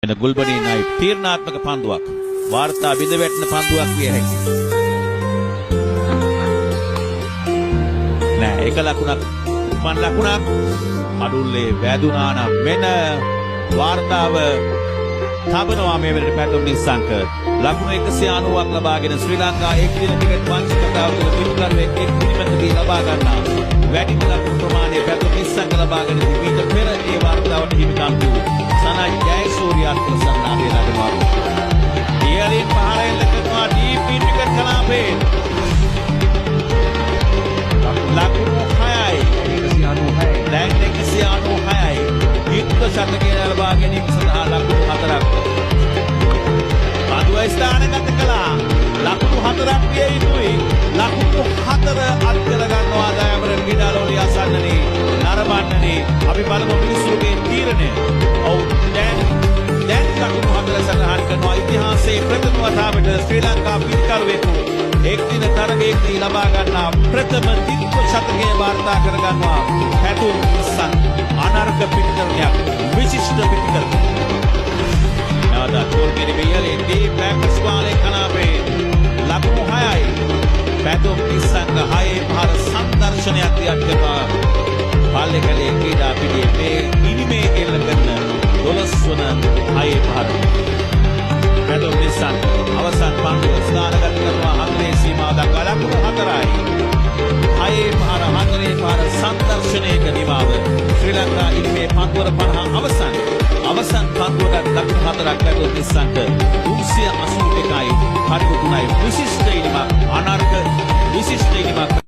එන ගුල්බණී නයි තීරණාත්මක පන්දුවක් වාර්තා බිඳ වැටෙන පන්දුවක් විය හැකියි. නෑ එක ලකුණක් උපන් ලකුණක් අඩුල්ලේ වැදුනා නම් මෙන වාර්තාව තබනවා මේ වෙලට පැතුම් නිස්සංක ලකුණු 190ක් ලබාගෙන ශ්‍රී ලංකා එක් දින ටිකට් වංශිකතාව තුළ පිටුකරුවෙක් එක් දිනකදී ලබා ගන්නා වැඩිම ලකුණු ප්‍රමාණය පැතුම් නිස්සංක ලබාගෙන ඊට පෙර ඒ වාර්තාවට හිමිකම් වූ සනයි ජයසූරියත් සන්නාදේ ලැබෙනවා. ඊයලින් පහරෙන් ලැබෙනවා ඩීපී ටිකට් කලාපේ ලකුණු 6යි 196යි දැන් 196යි යුක්ත ශතකයේ ලබා ගැනීම සඳහා ලකුණු 4ක් පන්දුව ස්ථානගත කළා. ලකුණු 4ක් විය යුතුයි. ලකුණු 4 අත් කර ගන්නවා දයවර ගිඩාලෝලි අසන්නනේ නරඹන්නනේ අපි බලමු මිනිස්සුගේ තීරණය. ඔව් දැන් ලකුණු 4 සටහන් කරනවා ඉතිහාසයේ ප්‍රථම වතාවට ශ්‍රී ලංකා පිටකරුවෙකු එක් දින තරගයකදී ලබා ගන්නා ප්‍රථම ද්විත්ව ශතකයේ වාර්තා කර ගන්නවා පැතුම් නිස්සංක අනර්ග පිටකරණයක් විශිෂ්ට පිටකරණයක්. නවදා ගෝල්ගෙඩි වෙයලේදී බැක්ස් වාලේ කලාපේ ලකුණු 6යි පැතුම් නිස්සංක 6 පහර සංදර්ශනයක් දියත් කරනවා. පල්ලේකලේ ක්‍රීඩා පිටියේ මේ ඉනිමේ එල්ල කරන 12 වන 6 පහර පැතුම් නිස්සංක අවසන් පන්දුව ස්ථානගත කරනවා හතරේ සීමාව දක්වා ලකුණු 4යි. 6 පහර හතරේ පහර සංදර්ශනයක නිමාව ශ්‍රී ලංකා ඉනිමේ පන්දුවර 50 අවසන් පන්දුවට ලකුණු 4ක් පැතුම් නිස්සංක 381යි හරිපු 3යි විශිෂ්ට ඉනිමක් අනර්ග විශිෂ්ට ඉනිමක්